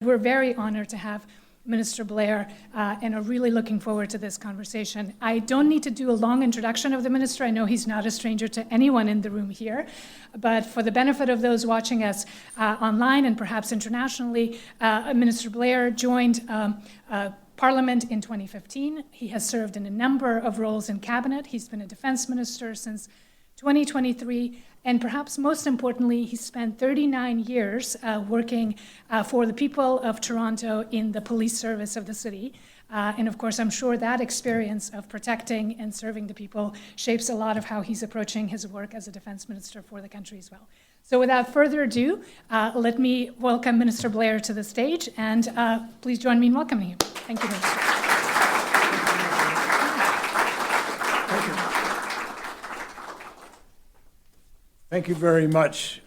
We're very honored to have Minister Blair, and are really looking forward to this conversation. I don't need to do a long introduction of the minister. I know he's not a stranger to anyone in the room here, but for the benefit of those watching us online and perhaps internationally, Minister Blair joined Parliament in 2015. He has served in a number of roles in cabinet. He's been a defense minister since 2023, and perhaps most importantly, he spent 39 years working for the people of Toronto in the police service of the city. And of course, I'm sure that experience of protecting and serving the people shapes a lot of how he's approaching his work as a defense minister for the country as well. So without further ado, let me welcome Minister Blair to the stage, and please join me in welcoming him. Thank you, Minister. Thank you very much,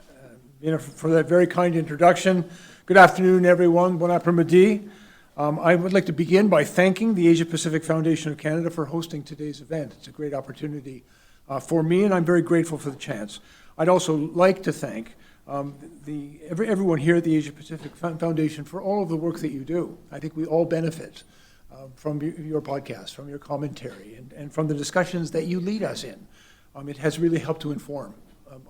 for that very kind introduction. Good afternoon, everyone. Bon après-midi. I would like to begin by thanking the Asia Pacific Foundation of Canada for hosting today's event. It's a great opportunity for me, and I'm very grateful for the chance. I'd also like to thank everyone here at the Asia Pacific Foundation for all of the work that you do. I think we all benefit from your podcast, from your commentary, and from the discussions that you lead us in. It has really helped to inform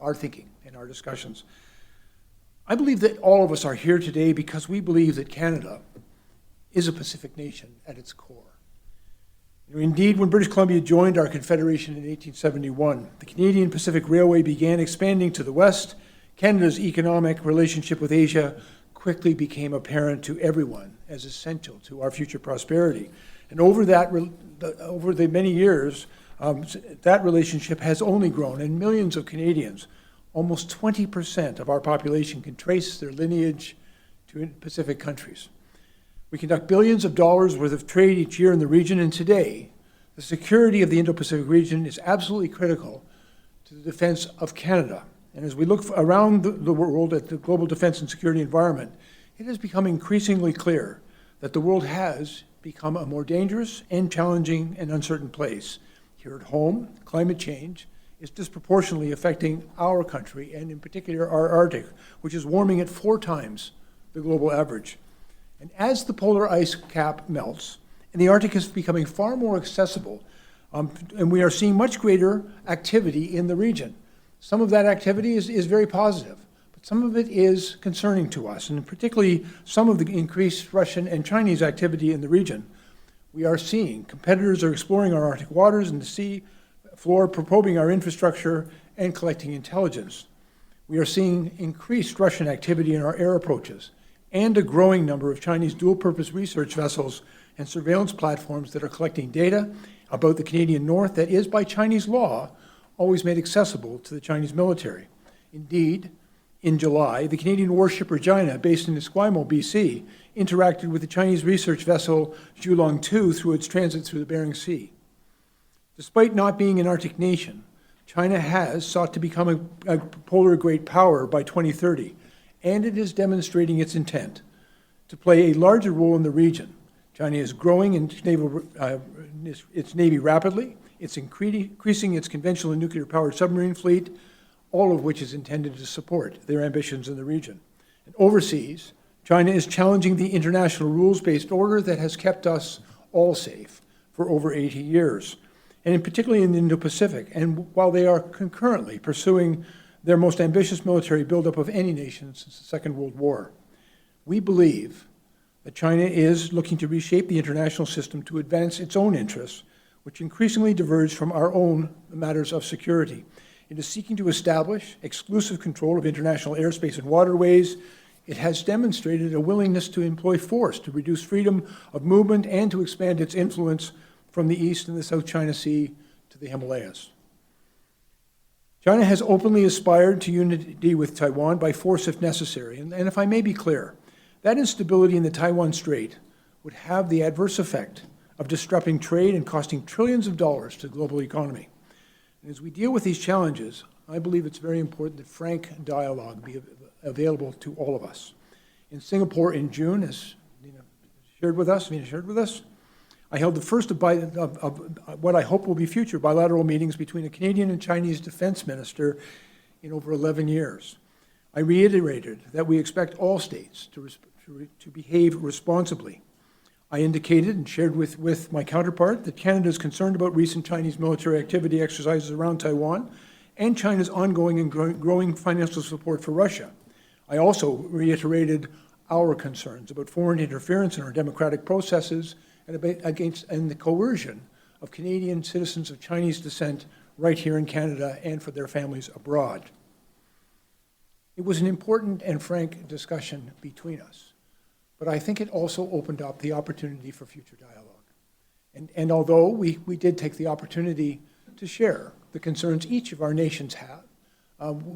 our thinking and our discussions. I believe that all of us are here today because we believe that Canada is a Pacific nation at its core. Indeed, when British Columbia joined our confederation in 1871, the Canadian Pacific Railway began expanding to the west. Canada's economic relationship with Asia quickly became apparent to everyone as essential to our future prosperity. And over the many years, that relationship has only grown, and millions of Canadians, almost 20% of our population, can trace their lineage to Pacific countries. We conduct billions of dollars worth of trade each year in the region, and today, the security of the Indo-Pacific region is absolutely critical to the defense of Canada. And as we look around the world at the global defense and security environment, it has become increasingly clear that the world has become a more dangerous and challenging and uncertain place. Here at home, climate change is disproportionately affecting our country, and in particular our Arctic, which is warming at 4 times the global average. And as the polar ice cap melts, and the Arctic is becoming far more accessible, and we are seeing much greater activity in the region. Some of that activity is very positive, but some of it is concerning to us, and particularly some of the increased Russian and Chinese activity in the region. We are seeing competitors are exploring our Arctic waters and the sea floor, probing our infrastructure and collecting intelligence. We are seeing increased Russian activity in our air approaches and a growing number of Chinese dual-purpose research vessels and surveillance platforms that are collecting data about the Canadian North that is, by Chinese law, always made accessible to the Chinese military. Indeed, in July, the Canadian warship Regina, based in Esquimalt, BC, interacted with the Chinese research vessel Zhulong 2 through its transit through the Bering Sea. Despite not being an Arctic nation, China has sought to become a polar great power by 2030, and it is demonstrating its intent to play a larger role in the region. China is growing its navy rapidly. It's increasing its conventional and nuclear-powered submarine fleet, all of which is intended to support their ambitions in the region. And overseas, China is challenging the international rules-based order that has kept us all safe for over 80 years, and particularly in the Indo-Pacific. And while they are concurrently pursuing their most ambitious military buildup of any nation since the Second World War, we believe that China is looking to reshape the international system to advance its own interests, which increasingly diverge from our own matters of security. It is seeking to establish exclusive control of international airspace and waterways. It has demonstrated a willingness to employ force to reduce freedom of movement and to expand its influence from the East and the South China Sea to the Himalayas. China has openly aspired to unity with Taiwan by force if necessary. And if I may be clear, that instability in the Taiwan Strait would have the adverse effect of disrupting trade and costing trillions of dollars to the global economy. And as we deal with these challenges, I believe it's very important that frank dialogue be available to all of us. In Singapore in June, as Nina shared with us, I held the first of what I hope will be future bilateral meetings between a Canadian and Chinese defense minister in over 11 years. I reiterated that we expect all states to to behave responsibly. I indicated and shared with my counterpart that Canada is concerned about recent Chinese military activity exercises around Taiwan and China's ongoing and growing financial support for Russia. I also reiterated our concerns about foreign interference in our democratic processes and the coercion of Canadian citizens of Chinese descent right here in Canada and for their families abroad. It was an important and frank discussion between us, but I think it also opened up the opportunity for future dialogue. And although we did take the opportunity to share the concerns each of our nations have,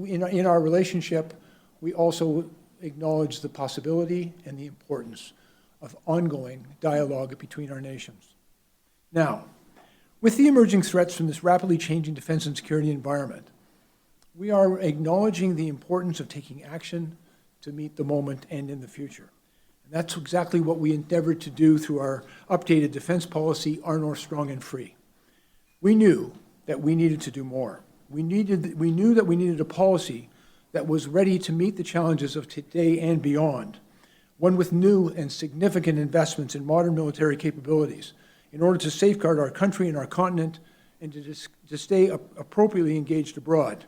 in our relationship, we also acknowledge the possibility and the importance of ongoing dialogue between our nations. Now, with the emerging threats from this rapidly changing defense and security environment, we are acknowledging the importance of taking action to meet the moment and in the future. And that's exactly what we endeavored to do through our updated defense policy, Our North Strong and Free. We knew that we needed to do more. We knew that we needed a policy that was ready to meet the challenges of today and beyond, one with new and significant investments in modern military capabilities in order to safeguard our country and our continent and to stay appropriately engaged abroad.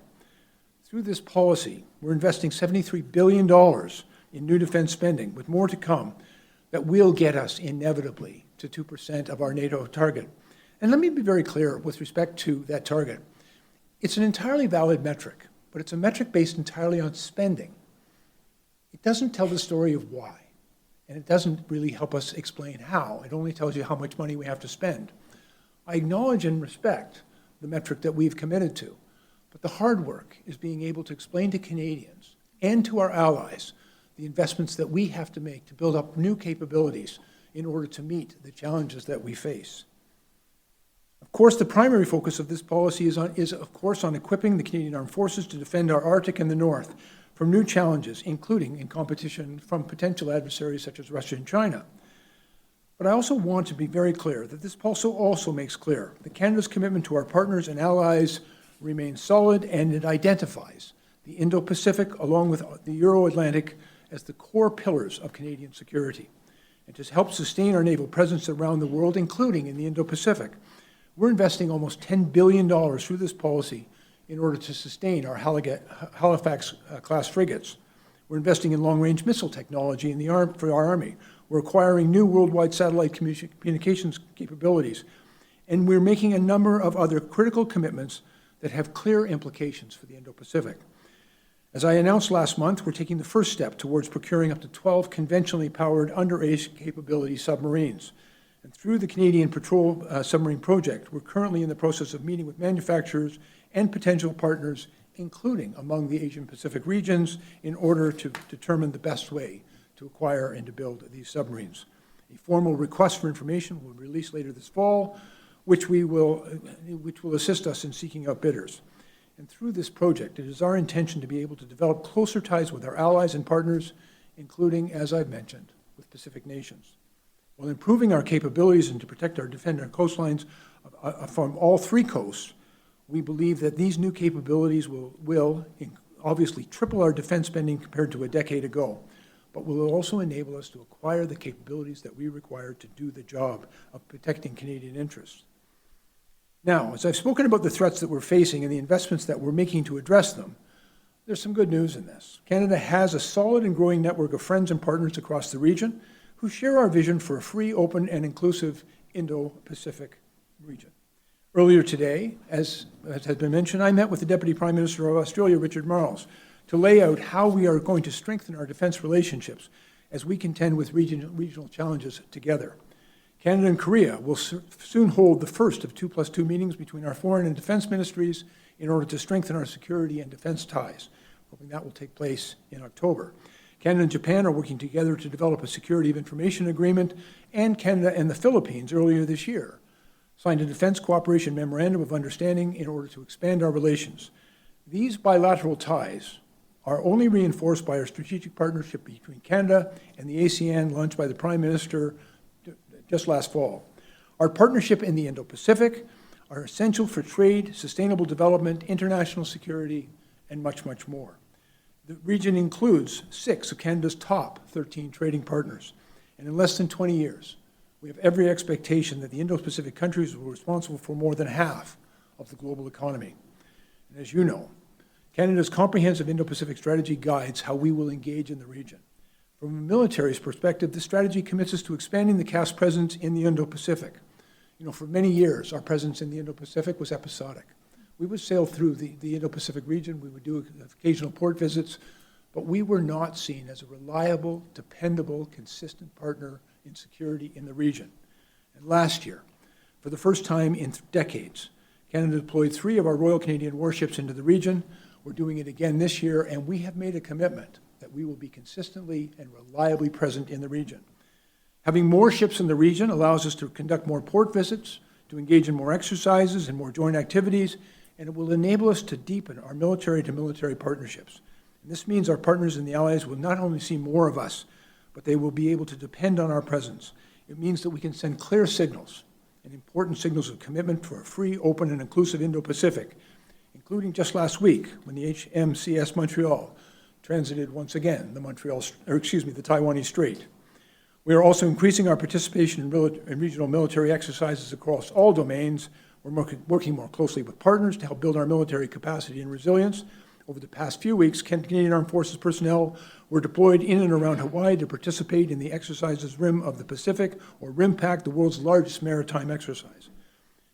Through this policy, we're investing $73 billion in new defense spending, with more to come, that will get us inevitably to 2% of our NATO target. And let me be very clear with respect to that target. It's an entirely valid metric, but it's a metric based entirely on spending. It doesn't tell the story of why, and it doesn't really help us explain how. It only tells you how much money we have to spend. I acknowledge and respect the metric that we've committed to, but the hard work is being able to explain to Canadians and to our allies the investments that we have to make to build up new capabilities in order to meet the challenges that we face. Of course, the primary focus of this policy is of course, on equipping the Canadian Armed Forces to defend our Arctic and the North from new challenges, including in competition from potential adversaries such as Russia and China. But I also want to be very clear that this also makes clear that Canada's commitment to our partners and allies remains solid, and it identifies the Indo-Pacific along with the Euro-Atlantic as the core pillars of Canadian security. And to help sustain our naval presence around the world, including in the Indo-Pacific, we're investing almost $10 billion through this policy in order to sustain our Halifax-class frigates. We're investing in long-range missile technology for our Army. We're acquiring new worldwide satellite communications capabilities. And we're making a number of other critical commitments that have clear implications for the Indo-Pacific. As I announced last month, we're taking the first step towards procuring up to 12 conventionally powered under-age capability submarines. And through the Canadian Patrol Submarine Project, we're currently in the process of meeting with manufacturers and potential partners, including among the Asian Pacific regions, in order to determine the best way to acquire and to build these submarines. A formal request for information will be released later this fall, which will assist us in seeking out bidders. And through this project, it is our intention to be able to develop closer ties with our allies and partners, including, as I've mentioned, with Pacific nations. While improving our capabilities and to protect our defend our coastlines from all three coasts, we believe that these new capabilities will obviously triple our defense spending compared to a decade ago, but will also enable us to acquire the capabilities that we require to do the job of protecting Canadian interests. Now, as I've spoken about the threats that we're facing and the investments that we're making to address them, there's some good news in this. Canada has a solid and growing network of friends and partners across the region who share our vision for a free, open, and inclusive Indo-Pacific region. Earlier today, as has been mentioned, I met with the Deputy Prime Minister of Australia, Richard Marles, to lay out how we are going to strengthen our defense relationships as we contend with regional challenges together. Canada and Korea will soon hold the first of 2+2 meetings between our foreign and defense ministries in order to strengthen our security and defense ties, hoping that will take place in October. Canada and Japan are working together to develop a security of information agreement, and Canada and the Philippines earlier this year signed a defense cooperation memorandum of understanding in order to expand our relations. These bilateral ties are only reinforced by our strategic partnership between Canada and the ASEAN launched by the Prime Minister just last fall. Our partnership in the Indo-Pacific are essential for trade, sustainable development, international security, and much, much more. The region includes 6 of Canada's top 13 trading partners. And in less than 20 years, we have every expectation that the Indo-Pacific countries will be responsible for more than half of the global economy. And as you know, Canada's comprehensive Indo-Pacific strategy guides how we will engage in the region. From a military's perspective, this strategy commits us to expanding the CAF's presence in the Indo-Pacific. For many years, our presence in the Indo-Pacific was episodic. We would sail through the Indo-Pacific region, we would do occasional port visits, but we were not seen as a reliable, dependable, consistent partner in security in the region. And last year, for the first time in decades, Canada deployed 3 of our Royal Canadian warships into the region. We're doing it again this year, and we have made a commitment that we will be consistently and reliably present in the region. Having more ships in the region allows us to conduct more port visits, to engage in more exercises and more joint activities, and it will enable us to deepen our military-to-military partnerships. And this means our partners in the Allies will not only see more of us, but they will be able to depend on our presence. It means that we can send clear signals and important signals of commitment for a free, open, and inclusive Indo-Pacific, including just last week when the HMCS Montreal transited once again the Taiwanese Strait. We are also increasing our participation in regional military exercises across all domains. We're working more closely with partners to help build our military capacity and resilience. Over the past few weeks, Canadian Armed Forces personnel were deployed in and around Hawaii to participate in the exercises Rim of the Pacific, or RIMPAC, the world's largest maritime exercise.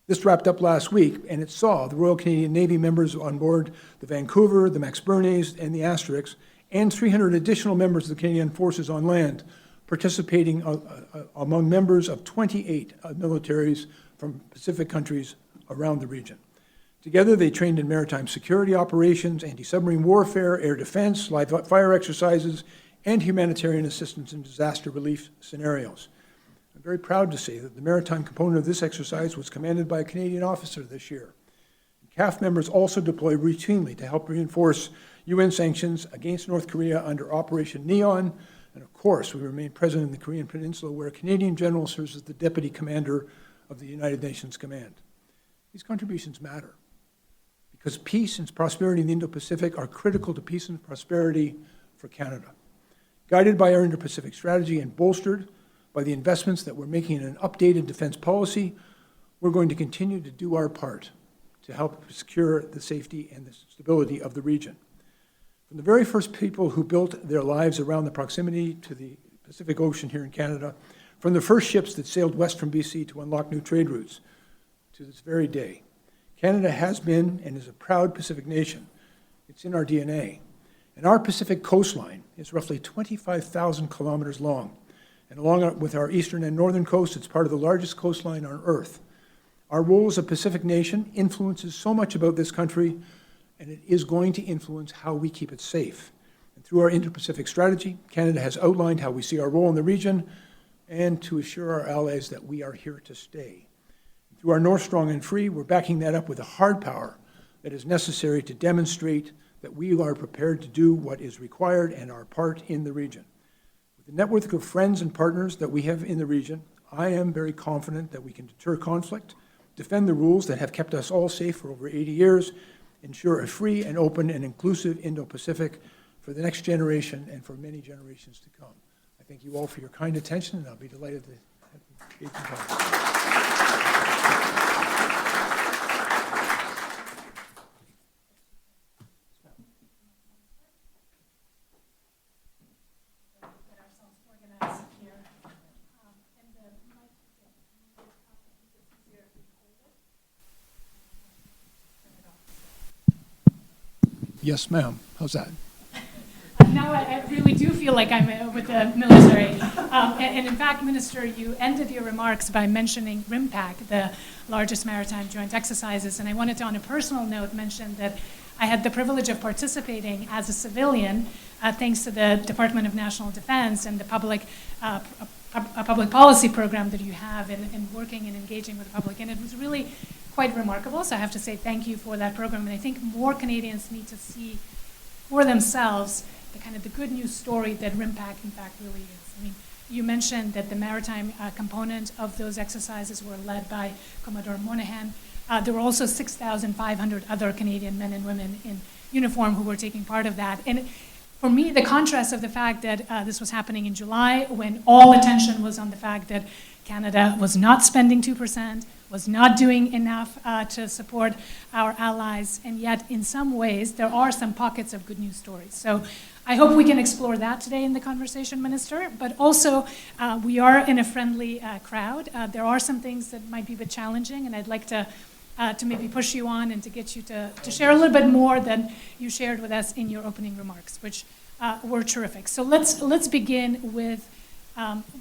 This wrapped up last week, and it saw the Royal Canadian Navy members on board the Vancouver, the Max Bernays, and the Asterix, and 300 additional members of the Canadian Forces on land, participating among members of 28 militaries from Pacific countries around the region. Together, they trained in maritime security operations, anti-submarine warfare, air defense, live fire exercises, and humanitarian assistance in disaster relief scenarios. I'm very proud to say that the maritime component of this exercise was commanded by a Canadian officer this year. CAF members also deploy routinely to help reinforce UN sanctions against North Korea under Operation Neon. And of course, we remain present in the Korean Peninsula, where a Canadian general serves as the deputy commander of the United Nations Command. These contributions matter, because peace and prosperity in the Indo-Pacific are critical to peace and prosperity for Canada. Guided by our Indo-Pacific strategy and bolstered by the investments that we're making in an updated defense policy, we're going to continue to do our part to help secure the safety and the stability of the region. From the very first people who built their lives around the proximity to the Pacific Ocean here in Canada, from the first ships that sailed west from BC to unlock new trade routes, to this very day, Canada has been and is a proud Pacific nation. It's in our DNA. And our Pacific coastline is roughly 25,000 kilometers long. And along with our eastern and northern coast, it's part of the largest coastline on Earth. Our role as a Pacific nation influences so much about this country, and it is going to influence how we keep it safe. And through our Indo-Pacific strategy, Canada has outlined how we see our role in the region and to assure our allies that we are here to stay. Through our North Strong and Free, we're backing that up with the hard power that is necessary to demonstrate that we are prepared to do what is required and our part in the region. With the network of friends and partners that we have in the region, I am very confident that we can deter conflict, defend the rules that have kept us all safe for over 80 years, ensure a free and open and inclusive Indo-Pacific for the next generation and for many generations to come. I thank you all for your kind attention, and I'll be delighted to engage in conversation. Yes, ma'am. How's that? Now I really do feel like I'm with the military. And in fact, Minister, you ended your remarks by mentioning RIMPAC, the largest maritime joint exercises. And I wanted to, on a personal note, mention that I had the privilege of participating as a civilian, thanks to the Department of National Defense and the public policy program that you have in working and engaging with the public. And it was really quite remarkable. So I have to say thank you for that program. And I think more Canadians need to see for themselves the good news story that RIMPAC in fact really is. I mean, you mentioned that the maritime component of those exercises were led by Commodore Moynihan. There were also 6,500 other Canadian men and women in uniform who were taking part of that. And for me, the contrast of the fact that this was happening in July, when all attention was on the fact that Canada was not spending 2%, was not doing enough to support our allies, and yet in some ways there are some pockets of good news stories. So I hope we can explore that today in the conversation, Minister, but also we are in a friendly crowd. There are some things that might be a bit challenging, and I'd like to maybe push you on and to get you to share a little bit more than you shared with us in your opening remarks, which were terrific. So let's begin with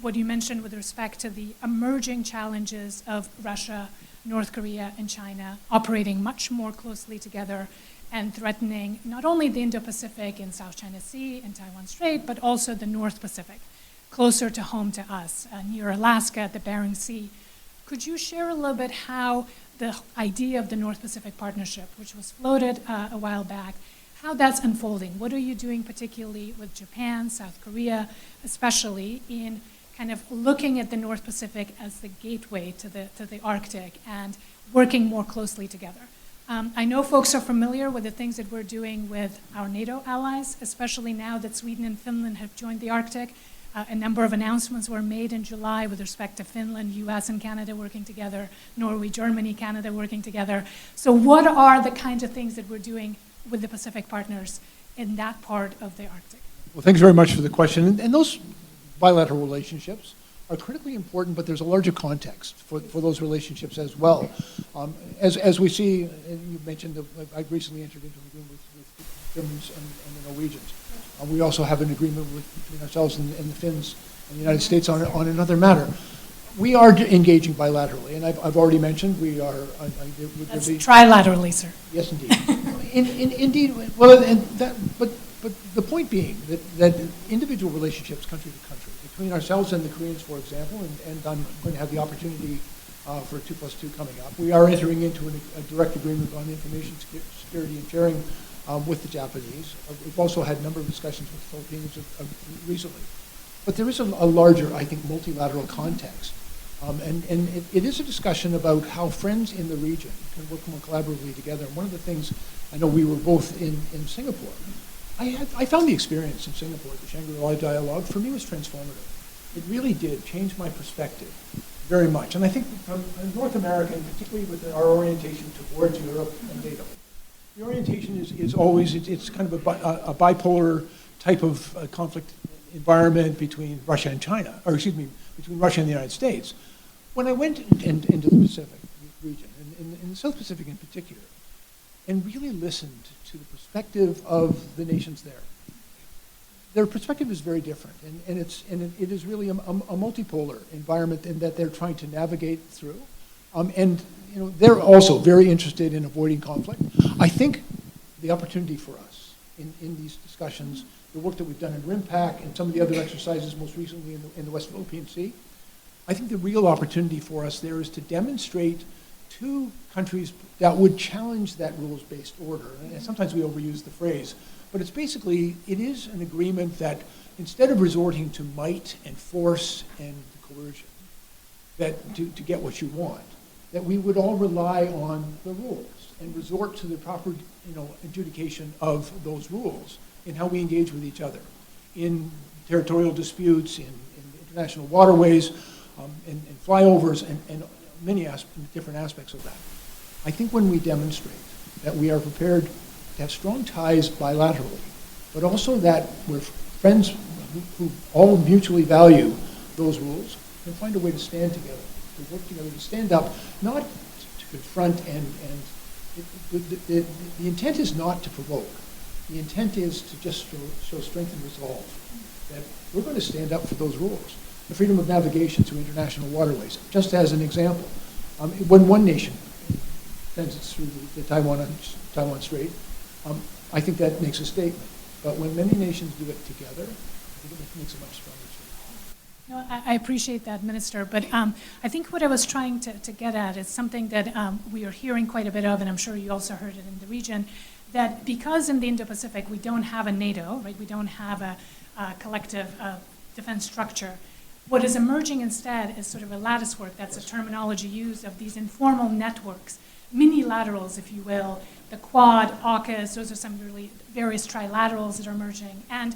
what you mentioned with respect to the emerging challenges of Russia, North Korea, and China operating much more closely together and threatening not only the Indo-Pacific and South China Sea and Taiwan Strait, but also the North Pacific, closer to home to us, near Alaska, the Bering Sea. Could you share a little bit how the idea of the North Pacific Partnership, which was floated a while back, how that's unfolding? What are you doing particularly with Japan, South Korea, especially in kind of looking at the North Pacific as the gateway to the Arctic and working more closely together? I know folks are familiar with the things that we're doing with our NATO allies, especially now that Sweden and Finland have joined the Arctic. A number of announcements were made in July with respect to Finland, US and Canada working together, Norway, Germany, Canada working together. So what are the kinds of things that we're doing with the Pacific partners in that part of the Arctic? Well, thanks very much for the question. And those bilateral relationships are critically important, but there's a larger context for those relationships as well. As we see, and you mentioned, I recently entered into an agreement with the Germans and the Norwegians. We also have an agreement between ourselves and the Finns and the United States on another matter. We are engaging bilaterally, and I've already mentioned we are. That's trilaterally, sir. Yes, indeed. Indeed. Well, and that, but the point being that individual relationships, country to country, between ourselves and the Koreans, for example, and I'm going to have the opportunity for 2+2 coming up. We are entering into a direct agreement on information security and sharing with the Japanese. We've also had a number of discussions with the Philippines recently. But there is a larger, I think, multilateral context. And it is a discussion about how friends in the region can work more collaboratively together. And one of the things, I know we were both in Singapore. I found the experience in Singapore, the Shangri-La Dialogue, for me was transformative. It really did change my perspective very much. And I think from North America, and particularly with our orientation towards Europe and NATO, the orientation is always, it's kind of a bipolar type of conflict environment between Russia and China, or excuse me, between Russia and the United States. When I went into the Pacific region, and in the South Pacific in particular, and really listened to the perspective of the nations there, their perspective is very different, and it is really a multipolar environment in that they're trying to navigate through, and they're also very interested in avoiding conflict. I think the opportunity for us in these discussions, the work that we've done in RIMPAC and some of the other exercises most recently in the West Philippine Sea, I think the real opportunity for us there is to demonstrate to countries that would challenge that rules-based order. And sometimes we overuse the phrase, but it's basically, it is an agreement that instead of resorting to might and force and coercion, that to get what you want, that we would all rely on the rules and resort to the proper adjudication of those rules in how we engage with each other in territorial disputes, in international waterways, in flyovers, and many different aspects of that. I think when we demonstrate that we are prepared to have strong ties bilaterally, but also that we're friends who all mutually value those rules, and find a way to stand together, to work together, to stand up, not to confront the intent is not to provoke. The intent is to just show strength and resolve, that we're going to stand up for those rules. The freedom of navigation through international waterways, just as an example. When one nation transits through the Taiwan Strait, I think that makes a statement. But when many nations do it together, I think it makes a much stronger statement. No, I appreciate that, Minister, but I think what I was trying to get at is something that we are hearing quite a bit of, and I'm sure you also heard it in the region, that because in the Indo-Pacific we don't have a NATO, right? We don't have a collective defense structure. What is emerging instead is sort of a lattice work, that's a terminology used of these informal networks, minilaterals, if you will, the Quad, AUKUS, those are some really various trilaterals that are emerging. And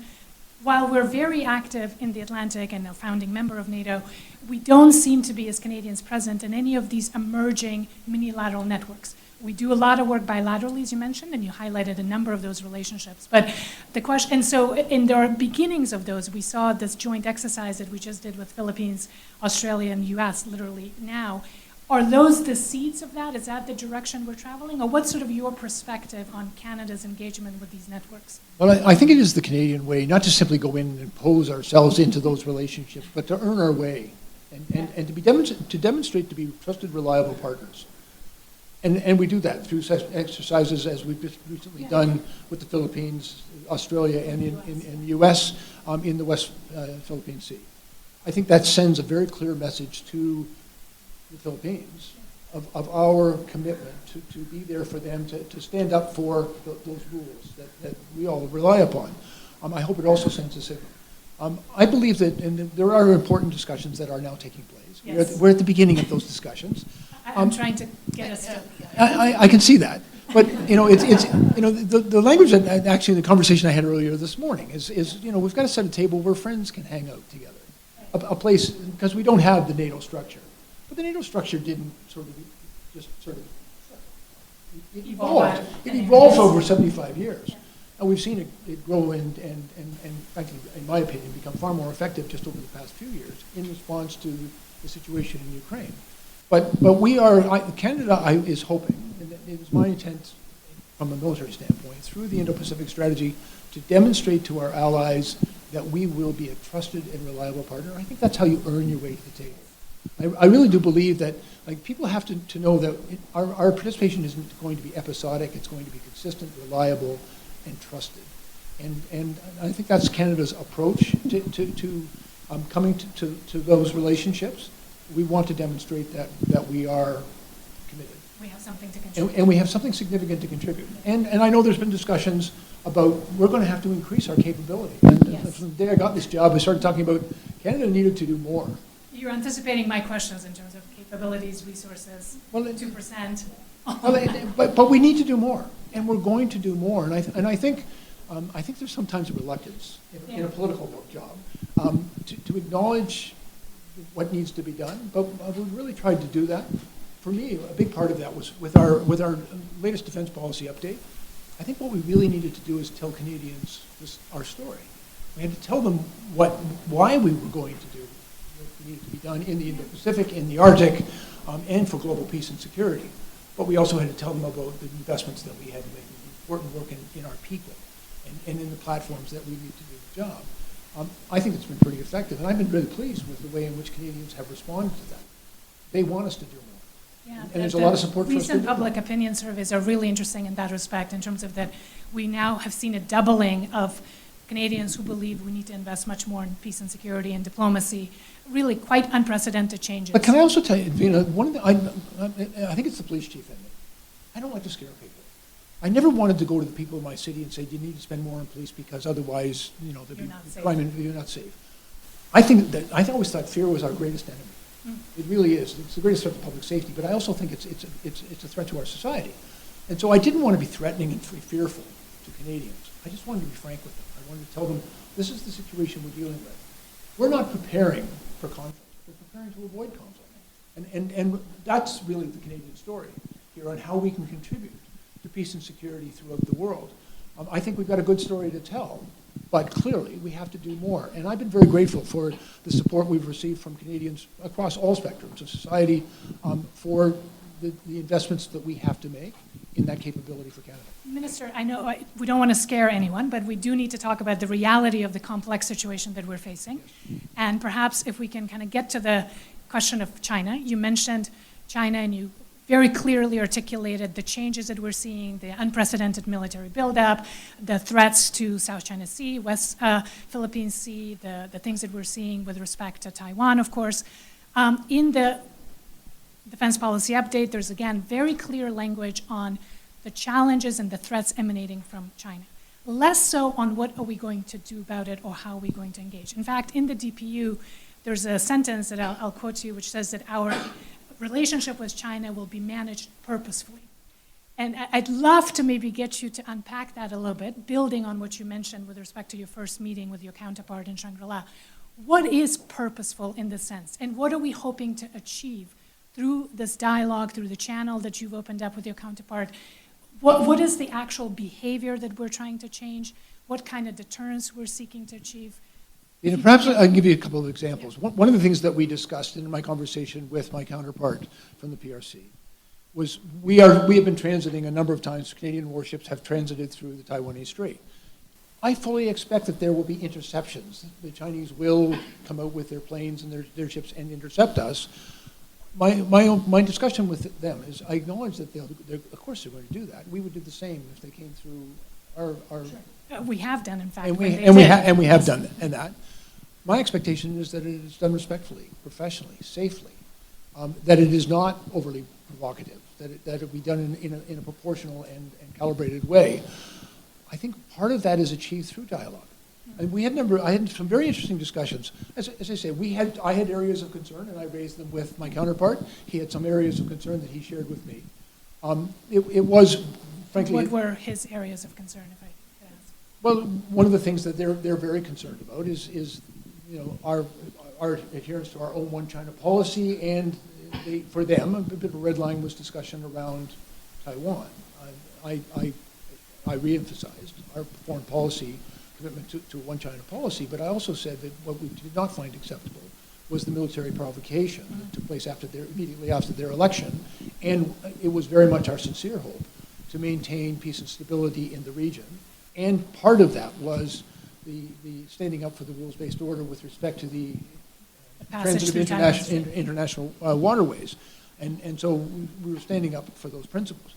while we're very active in the Atlantic and a founding member of NATO, we don't seem to be, as Canadians, present in any of these emerging minilateral networks. We do a lot of work bilaterally, as you mentioned, and you highlighted a number of those relationships. But the question, and so in the beginnings of those, we saw this joint exercise that we just did with Philippines, Australia, and US literally now. Are those the seeds of that? Is that the direction we're traveling? Or what's sort of your perspective on Canada's engagement with these networks? Well, I think it is the Canadian way, not to simply go in and impose ourselves into those relationships, but to earn our way and to demonstrate to be trusted, reliable partners. And we do that through such exercises as we've just recently done with the Philippines, Australia, and in the U.S. In the West Philippine Sea. I think that sends a very clear message to the Philippines of our commitment to be there for them, to stand up for those rules that we all rely upon. I hope it also sends a signal. I believe that, and there are important discussions that are now taking place. Yes. We're at the beginning of those discussions. I'm trying to get us to. I can see that. But, the language that actually the conversation I had earlier this morning is, we've got to set a table where friends can hang out together. A place, because we don't have the NATO structure. But the NATO structure didn't it evolved. It evolved over 75 years. And we've seen it grow and frankly, in my opinion, become far more effective just over the past few years in response to the situation in Ukraine. But Canada is hoping, and it is my intent from a military standpoint, through the Indo-Pacific strategy, to demonstrate to our allies that we will be a trusted and reliable partner. I think that's how you earn your way to the table. I really do believe that people have to know that our participation isn't going to be episodic, it's going to be consistent, reliable, and trusted. And I think that's Canada's approach to coming to those relationships. We want to demonstrate that we are committed. We have something to contribute. And we have something significant to contribute. And I know there's been discussions about we're going to have to increase our capability. And Yes. from the day I got this job, I started talking about Canada needed to do more. You're anticipating my questions in terms of capabilities, resources, Well, 2%. But we need to do more, and we're going to do more. And I think there's sometimes a reluctance in a political job to acknowledge what needs to be done. But we've really tried to do that. For me, a big part of that was with our latest defense policy update. I think what we really needed to do is tell Canadians our story. We had to tell them why we were going to do what needed to be done in the Indo-Pacific, in the Arctic, and for global peace and security. But we also had to tell them about the investments that we had to make, the important work in our people, and in the platforms that we need to do the job. I think it's been pretty effective, and I've been really pleased with the way in which Canadians have responded to that. They want us to do more. Yeah, And there's a lot of support for us to recent do public opinion surveys are really interesting in that respect, in terms of that we now have seen a doubling of Canadians who believe we need to invest much more in peace and security and diplomacy. Really quite unprecedented changes. But can I also tell you, one of the, I think it's the police chief in me. I don't like to scare people. I never wanted to go to the people in my city and say, you need to spend more on police because otherwise, there'd be crime and you're not safe. I always thought fear was our greatest enemy. It really is. It's the greatest threat to public safety, but I also think it's a threat to our society. And so I didn't want to be threatening and fearful to Canadians. I just wanted to be frank with them. I wanted to tell them, this is the situation we're dealing with. We're not preparing for conflict. We're preparing to avoid conflict. And that's really the Canadian story here on how we can contribute to peace and security throughout the world. I think we've got a good story to tell, but clearly we have to do more. And I've been very grateful for the support we've received from Canadians across all spectrums of society for the investments that we have to make in that capability for Canada. Minister, I know we don't want to scare anyone, but we do need to talk about the reality of the complex situation that we're facing. And perhaps if we can kind of get to the question of China. You mentioned China, and you very clearly articulated the changes that we're seeing, the unprecedented military buildup, the threats to South China Sea, West Philippine Sea, the things that we're seeing with respect to Taiwan, of course. In the defense policy update, there's again very clear language on the challenges and the threats emanating from China. Less so on what are we going to do about it or how are we going to engage. In fact, in the DPU, there's a sentence that I'll quote to you, which says that our relationship with China will be managed purposefully. And I'd love to maybe get you to unpack that a little bit, building on what you mentioned with respect to your first meeting with your counterpart in Shangri-La. What is purposeful in this sense? And what are we hoping to achieve through this dialogue, through the channel that you've opened up with your counterpart? What is the actual behavior that we're trying to change? What kind of deterrence we're seeking to achieve? Perhaps I can give you a couple of examples. One of the things that we discussed in my conversation with my counterpart from the PRC was we have been transiting a number of times. Canadian warships have transited through the Taiwanese Strait. I fully expect that there will be interceptions. The Chinese will come out with their planes and their ships and intercept us. My discussion with them is I acknowledge that of course they're going to do that. We would do the same if they came through our Sure. We have done, in fact. and when we they did. have done that. My expectation is that it is done respectfully, professionally, safely, that it is not overly provocative, that it be done in a proportional and calibrated way. I think part of that is achieved through dialogue. And I had some very interesting discussions. As I say, I had areas of concern, and I raised them with my counterpart. He had some areas of concern that he shared with me. It was, frankly. What were his areas of concern, if I could ask? Well, one of the things that they're very concerned about is our adherence to our own one China policy, and for them, a bit of a red line was discussion around Taiwan. I reemphasized our foreign policy commitment to one China policy, but I also said that what we did not find acceptable was the military provocation that took place immediately after their election, and it was very much our sincere hope to maintain peace and stability in the region. And part of that was the standing up for the rules-based order with respect to the transit of international waterways. And so we were standing up for those principles.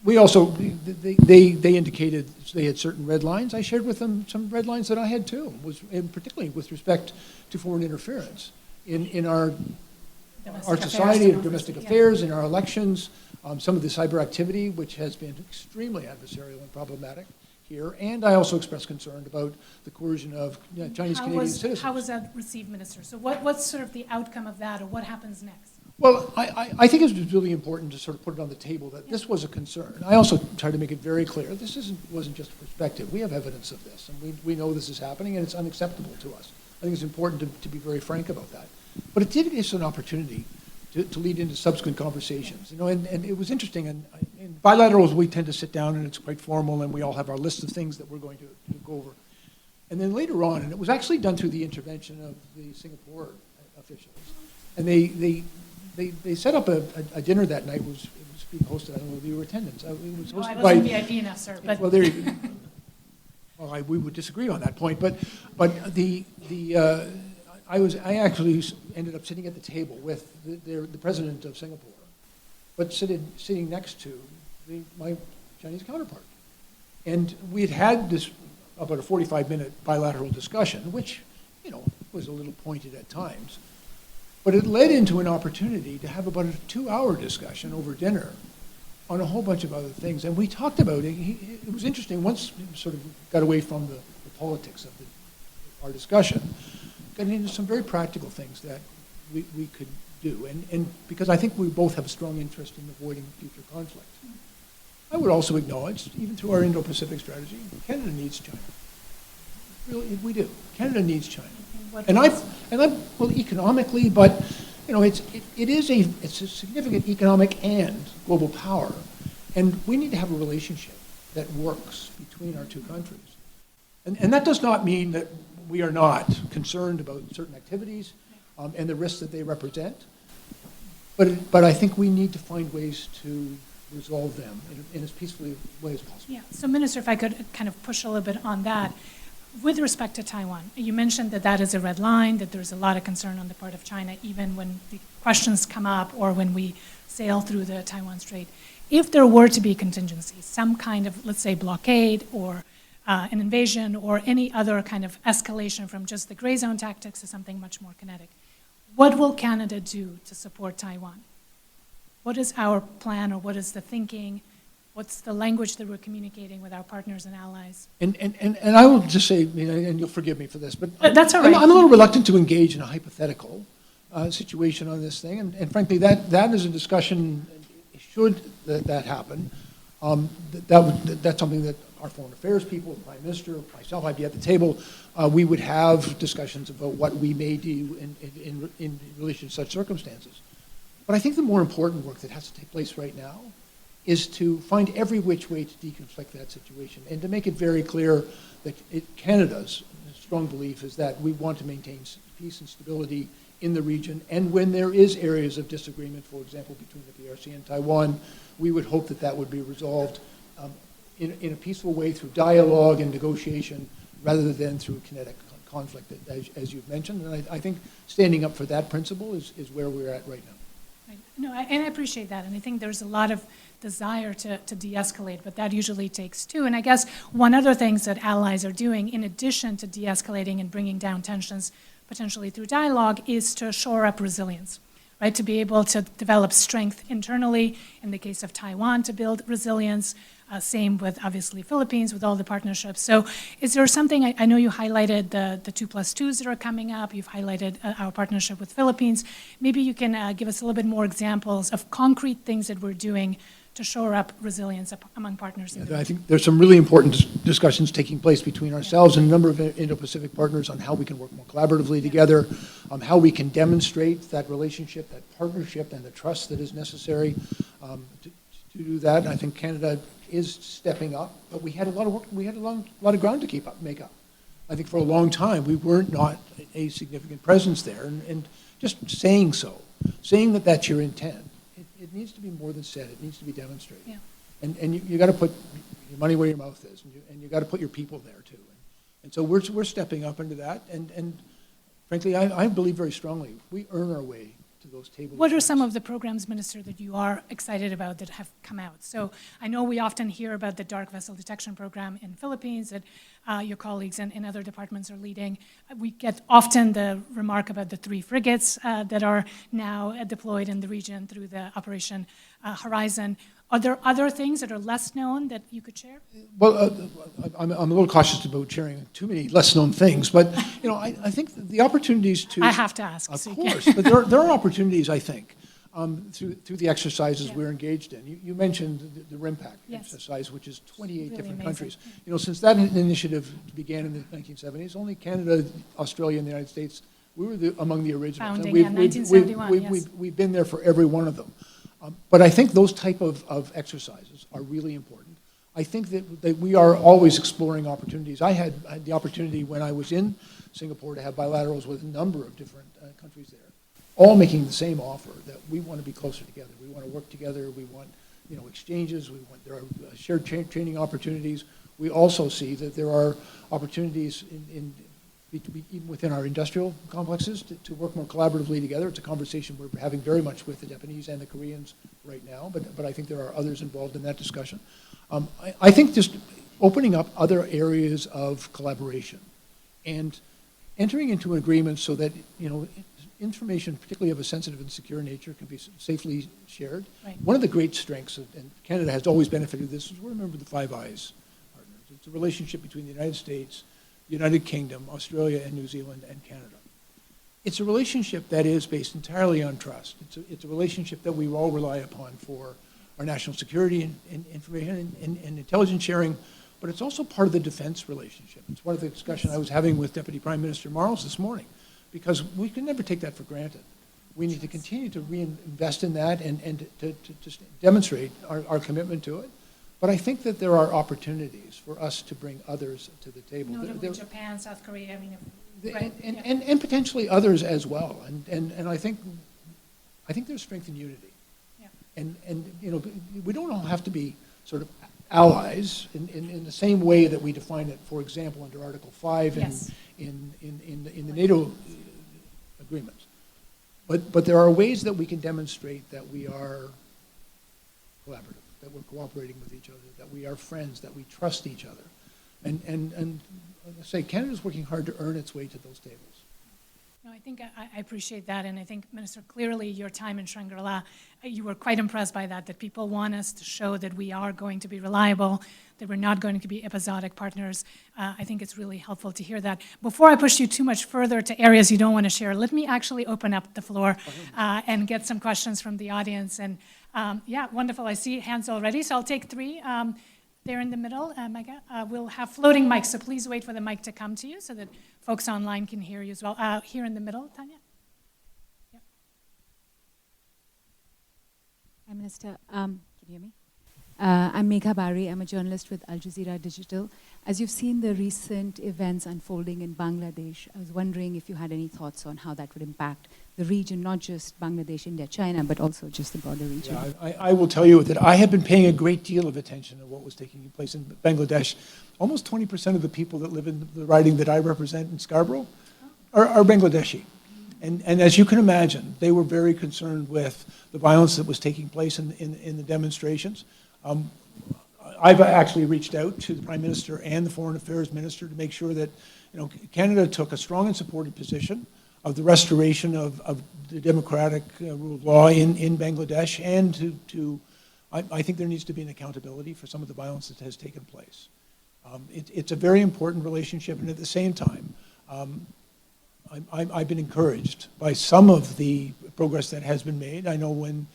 We also, they indicated they had certain red lines. I shared with them some red lines that I had too, and particularly with respect to foreign interference in our society, our domestic affairs, in our elections, some of the cyber activity, which has been extremely adversarial and problematic here. And I also expressed concern about the coercion of Chinese-Canadian citizens. How was that received, Minister? So what's sort of the outcome of that, or what happens next? Well, I think it was really important to sort of put it on the table that this was a concern. I also tried to make it very clear, this wasn't just a perspective. We have evidence of this, and we know this is happening, and it's unacceptable to us. I think it's important to be very frank about that. But it did give us an opportunity to lead into subsequent conversations. And it was interesting, and in bilaterals, we tend to sit down, and it's quite formal, and we all have our list of things that we're going to go over. And then later on, and it was actually done through the intervention of the Singapore officials, and they set up a dinner that night. It was being hosted. I don't know if you were attendance. It was hosted I wasn't VIP enough, sir. But well, there you go. Well, we would disagree on that point, but I actually ended up sitting at the table with the president of Singapore, but sitting next to my Chinese counterpart, and we had this about a 45-minute bilateral discussion, which was a little pointed at times. But it led into an opportunity to have about a 2-hour discussion over dinner on a whole bunch of other things. And we talked about it. It was interesting. Once we sort of got away from the politics of our discussion, got into some very practical things that we could do. And because I think we both have a strong interest in avoiding future conflict. I would also acknowledge, even through our Indo-Pacific strategy, Canada needs China. Really, we do. Canada needs China. And well, economically, but it's a significant economic and global power, and we need to have a relationship that works between our two countries. And that does not mean that we are not concerned about certain activities and the risks that they represent, but I think we need to find ways to resolve them in as peaceful a way as possible. Yeah. So, Minister, if I could kind of push a little bit on that. With respect to Taiwan, you mentioned that is a red line, that there's a lot of concern on the part of China, even when the questions come up or when we sail through the Taiwan Strait. If there were to be contingencies, some kind of, let's say, blockade or an invasion or any other kind of escalation from just the gray zone tactics to something much more kinetic, what will Canada do to support Taiwan? What is our plan, or what is the thinking? What's the language that we're communicating with our partners and allies? And I will just say, and you'll forgive me for this, but that's all right. I'm a little reluctant to engage in a hypothetical situation on this thing, and frankly, that is a discussion. Should that happen, That's something that our foreign affairs people, the Prime Minister, myself, I'd be at the table. We would have discussions about what we may do in relation to such circumstances. But I think the more important work that has to take place right now is to find every which way to deconflict that situation and to make it very clear that Canada's strong belief is that we want to maintain peace and stability in the region. And when there is areas of disagreement, for example, between the PRC and Taiwan, we would hope that that would be resolved in a peaceful way through dialogue and negotiation rather than through kinetic conflict, as you've mentioned. And I think standing up for that principle is where we're at right now. Right. No, and I appreciate that, and I think there's a lot of desire to de-escalate, but that usually takes two. And I guess one other thing that allies are doing, in addition to de-escalating and bringing down tensions, potentially through dialogue, is to shore up resilience, right? To be able to develop strength internally, in the case of Taiwan, to build resilience, same with, obviously, Philippines, with all the partnerships. So is there something, I know you highlighted the 2+2s that are coming up, you've highlighted our partnership with Philippines. Maybe you can give us a little bit more examples of concrete things that we're doing to shore up resilience among partners. I think there's some really important discussions taking place between ourselves and a number of Indo-Pacific partners on how we can work more collaboratively together, how we can demonstrate that relationship, that partnership, and the trust that is necessary to do that. And I think Canada is stepping up, but we had a lot of work, we had a lot of ground to make up. I think for a long time, we were not a significant presence there, and just saying saying that that's your intent, it needs to be more than said, it needs to be demonstrated. Yeah. And you got to put your money where your mouth is, and you got to put your people there too. And so we're stepping up into that, and frankly, I believe very strongly, we earn our way to those tables. What are some of the programs, Minister, that you are excited about that have come out? So I know we often hear about the dark vessel detection program in Philippines that your colleagues in other departments are leading. We get often the remark about the 3 frigates that are now deployed in the region through the Operation Horizon. Are there other things that are less known that you could share? Well, I'm a little cautious about sharing too many less-known things, but I think the opportunities to... I have to ask. Of so course, but there are opportunities, I think, through the exercises we're engaged in. You mentioned the RIMPAC exercise, which is 28 really different amazing. countries. Since that initiative began in the 1970s, only Canada, Australia, and the United States, we were among the originals. Founding, And 1971, yes. We've been there for every one of them. But I think those type of exercises are really important. I think that we are always exploring opportunities. I had the opportunity when I was in Singapore to have bilaterals with a number of different countries there, all making the same offer that we want to be closer together. We want to work together. We want exchanges. There are shared training opportunities. We also see that there are opportunities even within our industrial complexes to work more collaboratively together. It's a conversation we're having very much with the Japanese and the Koreans right now, but I think there are others involved in that discussion. I think just opening up other areas of collaboration and entering into an agreement so that information, particularly of a sensitive and secure nature, can be safely shared. Right. One of the great strengths, and Canada has always benefited this, is we're a member of the Five Eyes partners. It's a relationship between the United States, United Kingdom, Australia, and New Zealand, and Canada. It's a relationship that is based entirely on trust. It's a relationship that we all rely upon for our national security and information and intelligence sharing, but it's also part of the defense relationship. It's one of the discussions I was having with Deputy Prime Minister Marles this morning, because we can never take that for granted. We need to continue to reinvest in that and to demonstrate our commitment to it. But I think that there are opportunities for us to bring others to the table. Notably Japan, South Korea, right, and potentially others as well. And I think there's strength in unity. Yeah. And we don't all have to be sort of allies in the same way that we define it, for example, under Article 5 in the NATO agreements. But there are ways that we can demonstrate that we are collaborative, that we're cooperating with each other, that we are friends, that we trust each other. And I say, Canada's working hard to earn its way to those tables. No, I think I appreciate that, and I think, Minister, clearly your time in Shangri-La, you were quite impressed by that people want us to show that we are going to be reliable, that we're not going to be episodic partners. I think it's really helpful to hear that. Before I push you too much further to areas you don't want to share, let me actually open up the floor and get some questions from the audience. And Yeah, wonderful. I see hands already, so I'll take three. There in the middle, Micah. We'll have floating mics, so please wait for the mic to come to you so that folks online can hear you as well. Here in the middle, Tanya. Yep. Hi, Minister. Can you hear me? I'm Megha Bari. I'm a journalist with Al Jazeera Digital. As you've seen the recent events unfolding in Bangladesh, I was wondering if you had any thoughts on how that would impact the region, not just Bangladesh, India, China, but also just the broader region. Yeah, I will tell you that I have been paying a great deal of attention to what was taking place in Bangladesh. Almost 20% of the people that live in the riding that I represent in Scarborough are Bangladeshi. And as you can imagine, they were very concerned with the violence that was taking place in the demonstrations. I've actually reached out to the Prime Minister and the Foreign Affairs Minister to make sure that, Canada took a strong and supported position of the restoration of the democratic rule of law in Bangladesh, and I think there needs to be an accountability for some of the violence that has taken place. It's a very important relationship, and at the same time, I've been encouraged by some of the progress that has been made. I know when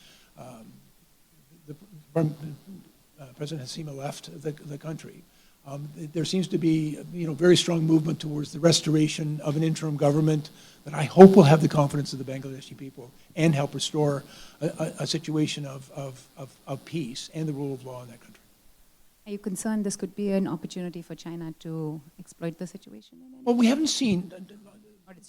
President Hasima left the country, there seems to be very strong movement towards the restoration of an interim government that I hope will have the confidence of the Bangladeshi people and help restore a situation of peace and the rule of law in that country. Are you concerned this could be an opportunity for China to exploit the situation? Well, we haven't seen.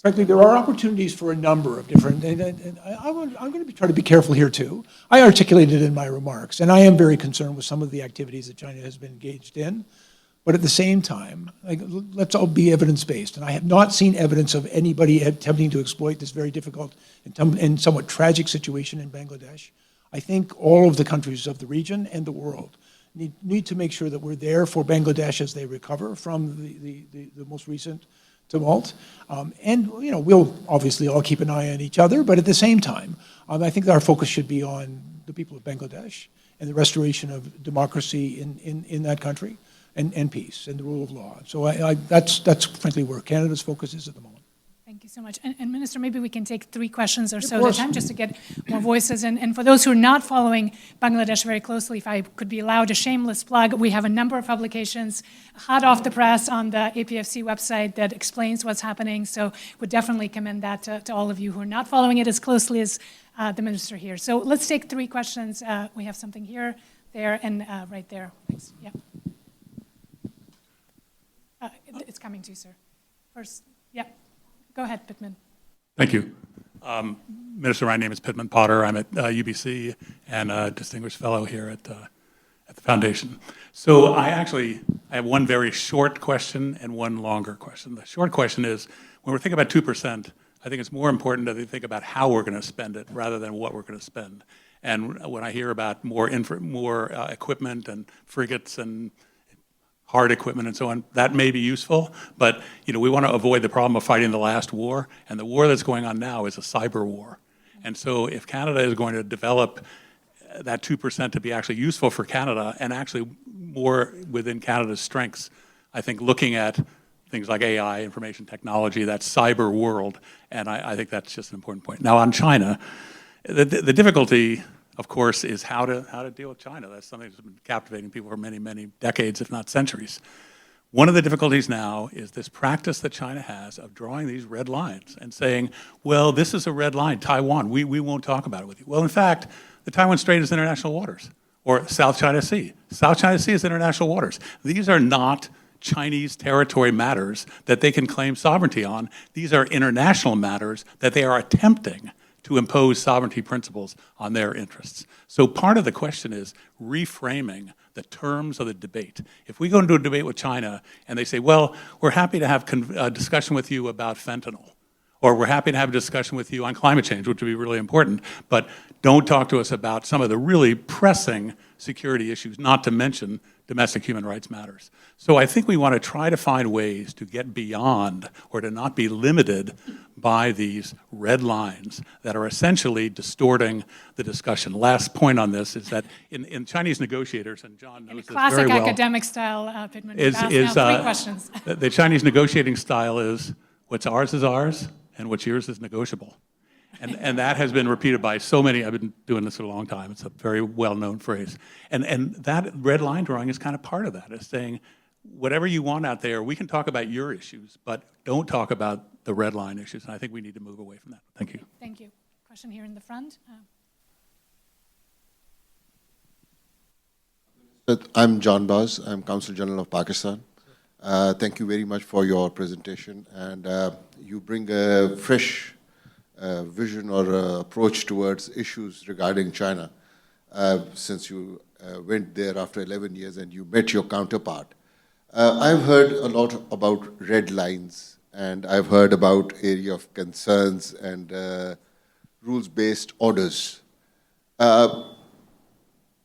Frankly, there are opportunities for a number of different, and I'm going to try to be careful here too. I articulated in my remarks, and I am very concerned with some of the activities that China has been engaged in. But at the same time, let's all be evidence-based. And I have not seen evidence of anybody attempting to exploit this very difficult and somewhat tragic situation in Bangladesh. I think all of the countries of the region and the world need to make sure that we're there for Bangladesh as they recover from the most recent tumult. And we'll obviously all keep an eye on each other, but at the same time, I think our focus should be on the people of Bangladesh and the restoration of democracy in that country, and peace and the rule of law. So that's frankly where Canada's focus is at the moment. Thank you so much. And Minister, maybe we can take 3 questions or so Of at a course. time just to get more voices. And for those who are not following Bangladesh very closely, if I could be allowed a shameless plug, we have a number of publications hot off the press on the APFC website that explains what's happening. So would definitely commend that to all of you who are not following it as closely as the Minister here. So let's take 3 questions. We have something here, there, and right there. Thanks. Yeah. It's coming to you, sir. First, yeah. Go ahead, Pittman. Thank you. Minister, my name is Pittman Potter. I'm at UBC and a distinguished fellow here at the foundation. So I have one very short question and one longer question. The short question is, when we're thinking about 2%, I think it's more important that we think about how we're going to spend it rather than what we're going to spend. And when I hear about more equipment and frigates and hard equipment and so on, that may be useful, but we want to avoid the problem of fighting the last war, and the war that's going on now is a cyber war. And so if Canada is going to develop that 2% to be actually useful for Canada and actually more within Canada's strengths, I think looking at things like AI, information technology, that cyber world, and I think that's just an important point. Now on China, the difficulty, of course, is how to deal with China. That's something that's been captivating people for many, many decades, if not centuries. One of the difficulties now is this practice that China has of drawing these red lines and saying, well, this is a red line, Taiwan, we won't talk about it with you. Well, in fact, the Taiwan Strait is international waters, or South China Sea. South China Sea is international waters. These are not Chinese territory matters that they can claim sovereignty on. These are international matters that they are attempting to impose sovereignty principles on their interests. So part of the question is reframing the terms of the debate. If we go into a debate with China and they say, well, we're happy to have a discussion with you about fentanyl, or we're happy to have a discussion with you on climate change, which would be really important, but don't talk to us about some of the really pressing security issues, not to mention domestic human rights matters. So I think we want to try to find ways to get beyond or to not be limited by these red lines that are essentially distorting the discussion. Last point on this is that in Chinese negotiators, and John knows this very well. Classic academic style, Pittman. We've asked now 3 questions. The Chinese negotiating style is what's ours is ours and what's yours is negotiable. And that has been repeated by so many, I've been doing this for a long time, it's a very well-known phrase. And that red line drawing is kind of part of that, is saying, whatever you want out there, we can talk about your issues, but don't talk about the red line issues, and I think we need to move away from that. Thank you. Thank you. Question here in the front. I'm John Baz. I'm Consul General of Pakistan. Thank you very much for your presentation, and you bring a fresh vision or approach towards issues regarding China, since you went there after 11 years and you met your counterpart. I've heard a lot about red lines, and I've heard about area of concerns and rules-based orders.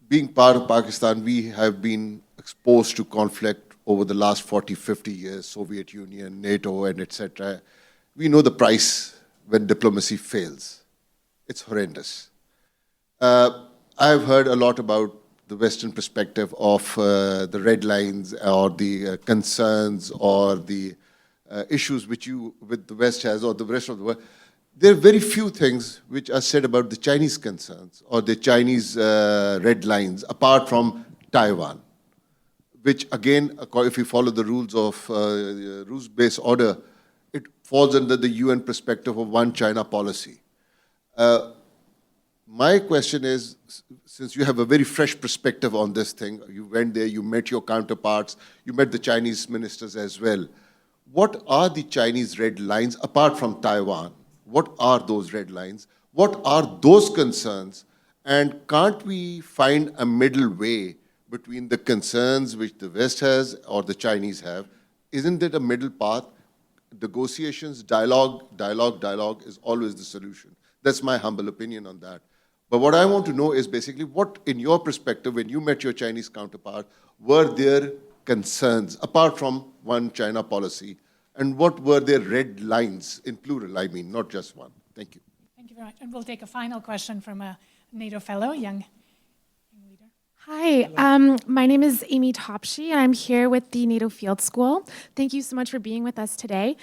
Being part of Pakistan, we have been exposed to conflict over the last 40, 50 years, Soviet Union, NATO, and etc. We know the price when diplomacy fails. It's horrendous. I've heard a lot about the Western perspective of the red lines or the concerns or the issues which with the West has or the rest of the world. There are very few things which are said about the Chinese concerns or the Chinese red lines apart from Taiwan, which again, if you follow the rules of rules-based order, it falls under the UN perspective of one China policy. My question is, since you have a very fresh perspective on this thing, you went there, you met your counterparts, you met the Chinese ministers as well. What are the Chinese red lines apart from Taiwan? What are those red lines? What are those concerns? And can't we find a middle way between the concerns which the West has or the Chinese have? Isn't it a middle path? Negotiations, dialogue is always the solution. That's my humble opinion on that. But what I want to know is basically what, in your perspective, when you met your Chinese counterpart, were there concerns, apart from one China policy, and what were their red lines, in plural, I mean, not just one? Thank you. Thank you very much. And we'll take a final question from a NATO fellow, young leader. Hi, my name is Amy Topshe, and I'm here with the NATO Field School. Thank you so much for being with us today.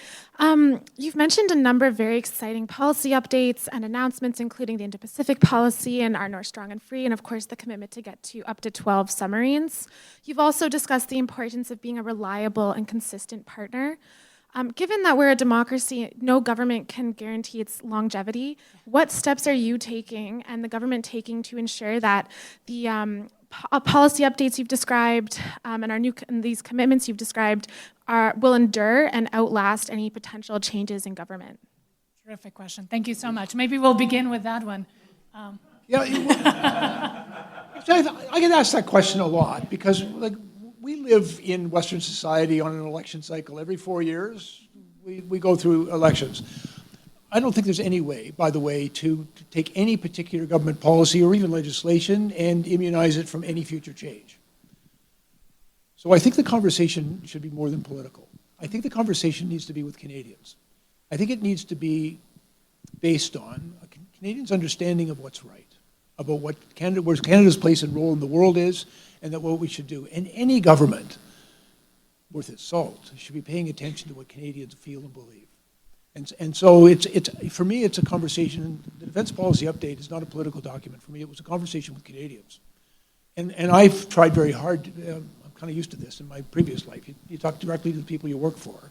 You've mentioned a number of very exciting policy updates and announcements, including the Indo-Pacific policy and our North Strong and Free, and of course the commitment to get to up to 12 submarines. You've also discussed the importance of being a reliable and consistent partner. Given that we're a democracy, no government can guarantee its longevity. What steps are you taking and the government taking to ensure that the policy updates you've described and these commitments you've described will endure and outlast any potential changes in government? Terrific question. Thank you so much. Maybe we'll begin with that one. Yeah, I get asked that question a lot because, like, we live in Western society on an election cycle. Every 4 years, we go through elections. I don't think there's any way, by the way, to take any particular government policy or even legislation and immunize it from any future change. So I think the conversation should be more than political. I think the conversation needs to be with Canadians. I think it needs to be based on Canadians' understanding of what's right, about what where Canada's place and role in the world is, and that what we should do. And any government worth its salt should be paying attention to what Canadians feel and believe. And so for me, it's a conversation. The defense policy update is not a political document for me. It was a conversation with Canadians. And I've tried very hard. I'm kind of used to this in my previous life. You talk directly to the people you work for.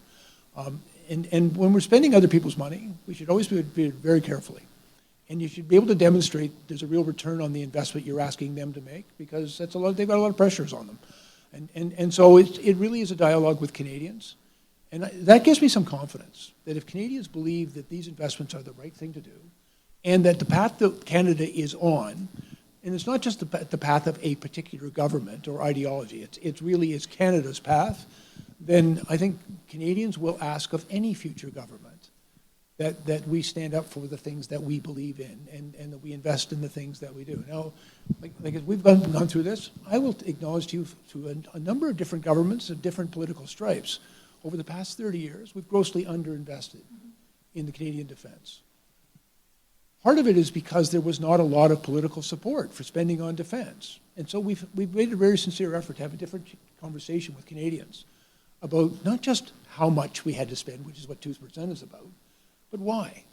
And when we're spending other people's money, we should always do it very carefully. And you should be able to demonstrate there's a real return on the investment you're asking them to make, because they've got a lot of pressures on them. And so it really is a dialogue with Canadians. And that gives me some confidence that if Canadians believe that these investments are the right thing to do, and that the path that Canada is on, and it's not just the path of a particular government or ideology, it really is Canada's path, then I think Canadians will ask of any future government that we stand up for the things that we believe in and that we invest in the things that we do. Now, like as we've gone through this, I will acknowledge to you to a number of different governments of different political stripes. Over the past 30 years, we've grossly underinvested in the Canadian defense. Part of it is because there was not a lot of political support for spending on defense. And so we've made a very sincere effort to have a different conversation with Canadians about not just how much we had to spend, which is what 2% is about, but why.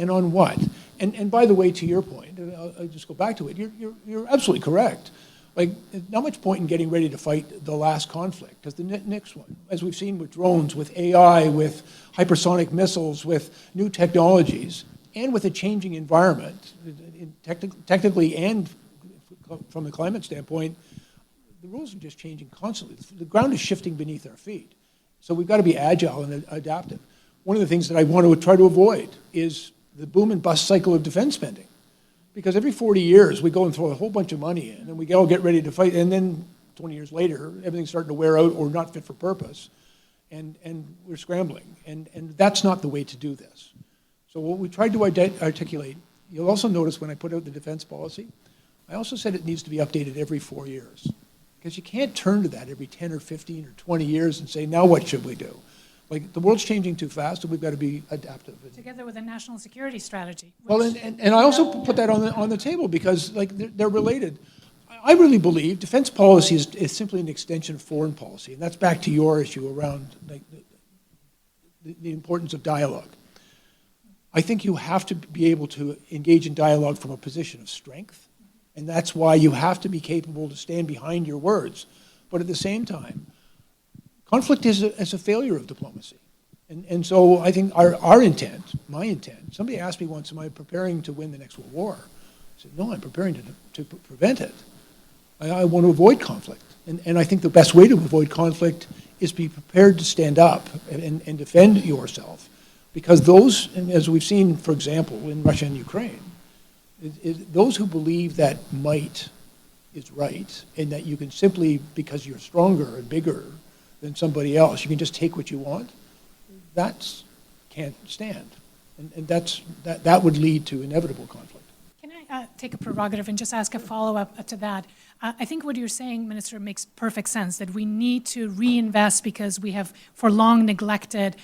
and on what? And by the way, to your point, I'll just go back to it, you're absolutely correct. Like, not much point in getting ready to fight the last conflict, because the next one, as we've seen with drones, with AI, with hypersonic missiles, with new technologies, and with a changing environment, technically and from a climate standpoint, the rules are just changing constantly. The ground is shifting beneath our feet. So we've got to be agile and adaptive. One of the things that I want to try to avoid is the boom and bust cycle of defense spending. Because every 40 years, we go and throw a whole bunch of money in, and we all get ready to fight, and then 20 years later, everything's starting to wear out or not fit for purpose, and we're scrambling. And that's not the way to do this. So what we tried to articulate, you'll also notice when I put out the defense policy, I also said it needs to be updated every 4 years. Because you can't turn to that every 10 or 15 or 20 years and say, now what should we do? Like, the world's changing too fast, and we've got to be adaptive. Together with a national security strategy. Well, and I also put that on the table because, like, they're related. I really believe defense policy is simply an extension of foreign policy, and that's back to your issue around, like, the importance of dialogue. I think you have to be able to engage in dialogue from a position of strength, and that's why you have to be capable to stand behind your words. But at the same time, conflict is a failure of diplomacy. And so I think our intent, my intent, somebody asked me once, am I preparing to win the next World War? I said, no, I'm preparing to prevent it. I want to avoid conflict. And I think the best way to avoid conflict is be prepared to stand up and defend yourself. Because those, and as we've seen, for example, in Russia and Ukraine, those who believe that might is right and that you can simply, because you're stronger and bigger than somebody else, you can just take what you want, that can't stand. And that would lead to inevitable conflict. Can I take a prerogative and just ask a follow-up to that? I think what you're saying, Minister, makes perfect sense, that we need to reinvest because we have for long neglected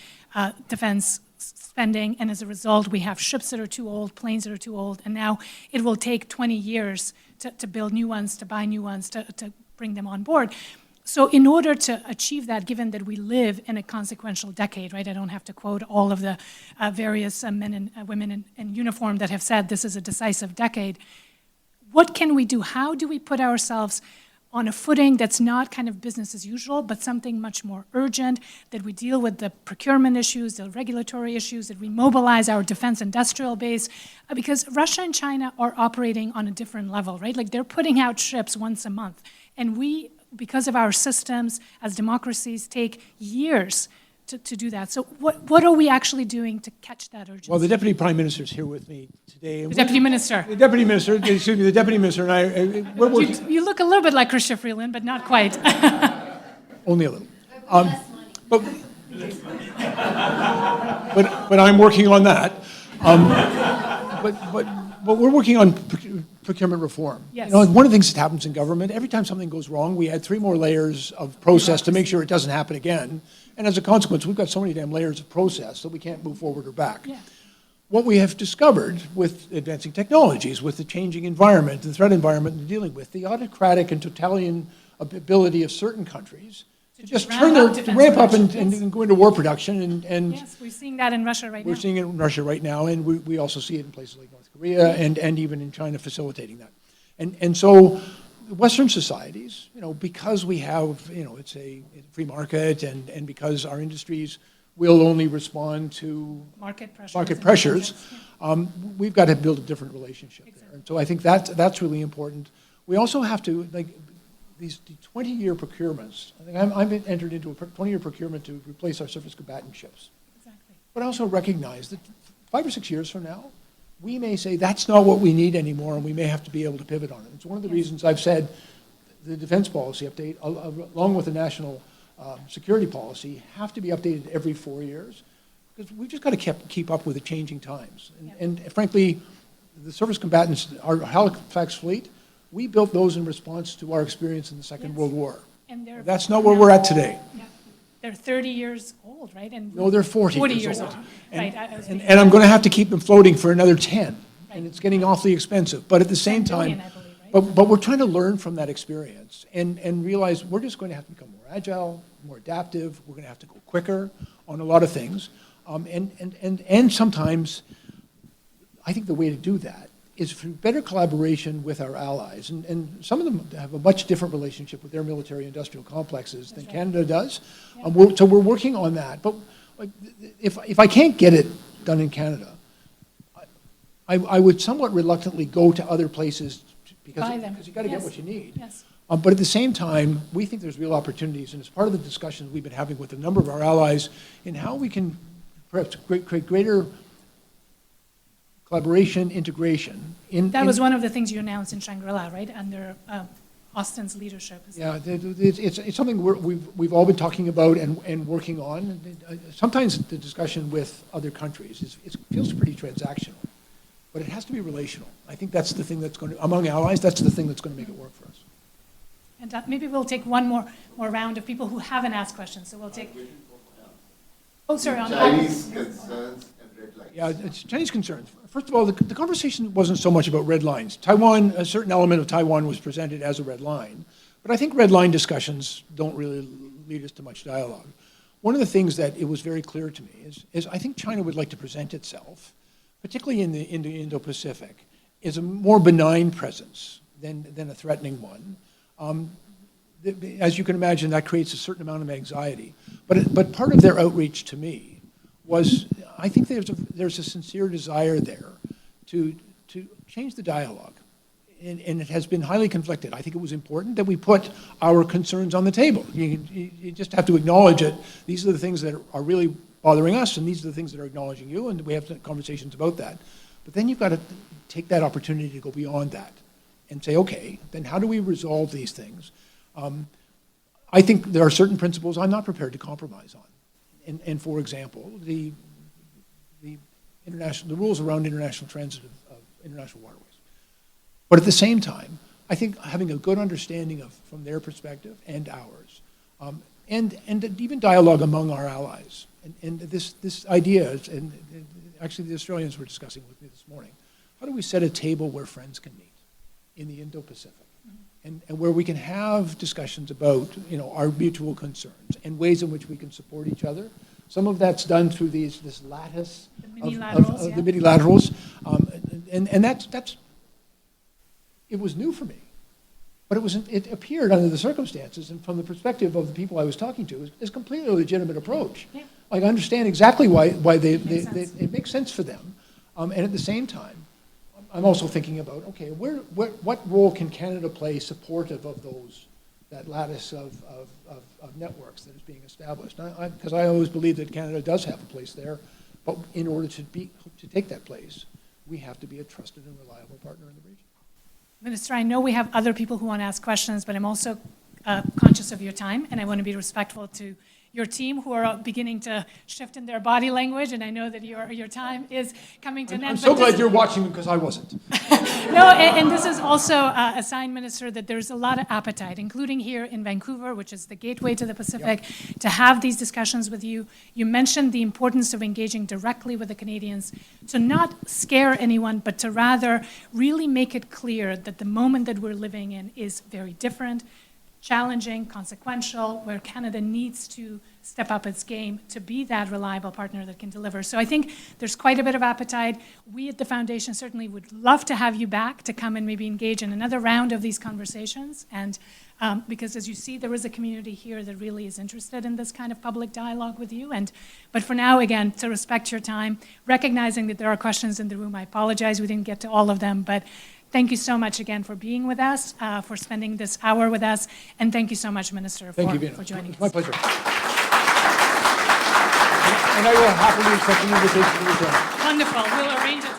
defense spending, and as a result, we have ships that are too old, planes that are too old, and now it will take 20 years to build new ones, to buy new ones, to bring them on board. So in order to achieve that, given that we live in a consequential decade, right? I don't have to quote all of the various men and women in uniform that have said this is a decisive decade. What can we do? How do we put ourselves on a footing that's not kind of business as usual, but something much more urgent, that we deal with the procurement issues, the regulatory issues, that we mobilize our defense industrial base? Because Russia and China are operating on a different level, right? Like, they're putting out ships once a month. And we, because of our systems as democracies, take years to do that. So what are we actually doing to catch that urgency? Well, the Deputy Prime Minister is here with me today. The Deputy Minister. The Deputy Minister, excuse me, the Deputy Minister and I, we're working. You look a little bit like Chrystia Freeland, but not quite. Only a little. But I'm working on that. But we're working on procurement reform. Yes. You know, one of the things that happens in government, every time something goes wrong, we add 3 more layers of process to make sure it doesn't happen again. And as a consequence, we've got so many damn layers of process that we can't move forward or back. Yeah. What we have discovered with advancing technologies, with the changing environment, the threat environment we're dealing with, the autocratic and totalitarian ability of certain countries to just ramp up and go into war production. And Yes, we're seeing that in Russia right now. we're seeing it in Russia right now, and we also see it in places like North Korea and even in China facilitating that. And so Western societies, you know, because we have, you know, it's a free market and because our industries will only respond to Market pressures. market pressures, we've got to build a different relationship there. And so I think that's really important. We also have to, like, these 20-year procurements. I think I've entered into a 20-year procurement to replace our surface combatant ships. Exactly. But I also recognize that 5 or 6 years from now, we may say that's not what we need anymore, and we may have to be able to pivot on it. It's one of the reasons I've said the defense policy update, along with the national security policy, have to be updated every 4 years, because we've just got to keep up with the changing times. And frankly, the surface combatants, our Halifax fleet, we built those in response to our experience in the Second World War. And That's not where we're at today. Yeah. They're 30 years old, right? And No, they're 40 years old. Right. And I'm going to have to keep them floating for another 10, and it's getting awfully expensive. But at the same 10 billion, time, I believe, right? but we're trying to learn from that experience and realize we're just going to have to become more agile, more adaptive. We're going to have to go quicker on a lot of things. And sometimes I think the way to do that is through better collaboration with our allies. And some of them have a much different relationship with their military-industrial complexes than Canada does. So we're working on that. But like, if I can't get it done in Canada, I would somewhat reluctantly go to other places because Buy them. you got to get Yes. what you need. Yes. But at the same time, we think there's real opportunities, and it's part of the discussions we've been having with a number of our allies in how we can perhaps create greater collaboration, integration. That was one of the things you announced in Shangri-La, right, under Austin's leadership. Yeah, it's something we've all been talking about and working on. Sometimes the discussion with other countries it feels pretty transactional, but it has to be relational. I think that's the thing that's going to, among allies, that's the thing that's going to make it work for us. And maybe we'll take one more round of people who haven't asked questions. So we'll take. Oh, sorry. On Chinese concerns and red lines. Yeah, it's Chinese concerns. First of all, the conversation wasn't so much about red lines. Taiwan, a certain element of Taiwan was presented as a red line, but I think red line discussions don't really lead us to much dialogue. One of the things that it was very clear to me is I think China would like to present itself, particularly in the Indo-Pacific, as a more benign presence than a threatening one. As you can imagine, that creates a certain amount of anxiety. But part of their outreach to me was, I think there's a sincere desire there to change the dialogue. And it has been highly conflicted. I think it was important that we put our concerns on the table. You just have to acknowledge it. These are the things that are really bothering us, and these are the things that are acknowledging you, and we have conversations about that. But then you've got to take that opportunity to go beyond that and say, okay, then how do we resolve these things? I think there are certain principles I'm not prepared to compromise on. And for example, the rules around international transit of international waterways. But at the same time, I think having a good understanding from their perspective and ours, and even dialogue among our allies, and this idea, and actually the Australians were discussing with me this morning, how do we set a table where friends can meet in the Indo-Pacific? And where we can have discussions about, our mutual concerns and ways in which we can support each other. Some of that's done through this lattice The mini-laterals, of the mini-laterals. And that's, it was new for me. But it appeared under the circumstances and from the perspective of the people I was talking to as completely legitimate approach. Yeah. Like, I understand exactly why sense. it makes sense for them. And at the same time, I'm also thinking about, okay, what role can Canada play supportive of that lattice of networks that is being established? Because I always believe that Canada does have a place there, but in order to take that place, we have to be a trusted and reliable partner in the region. Minister, I know we have other people who want to ask questions, but I'm also conscious of your time, and I want to be respectful to your team who are beginning to shift in their body language, and I know that your time is coming to an end. I'm so but this glad you're watching because I wasn't. No, and this is also a sign, Minister, that there's a lot of appetite, including here in Vancouver, which is the gateway to the Pacific, to have these discussions with you. You mentioned the importance of engaging directly with the Canadians, to not scare anyone, but to rather really make it clear that the moment that we're living in is very different, challenging, consequential, where Canada needs to step up its game to be that reliable partner that can deliver. So I think there's quite a bit of appetite. We at the Foundation certainly would love to have you back to come and maybe engage in another round of these conversations. And because as you see, there is a community here that really is interested in this kind of public dialogue with you. But for now, again, to respect your time, recognizing that there are questions in the room, I apologize we didn't get to all of them, but thank you so much again for being with us, for spending this hour with us, and thank you so much, Minister, for joining us. It's my pleasure. And I will happily accept an invitation to return. Wonderful. We'll arrange it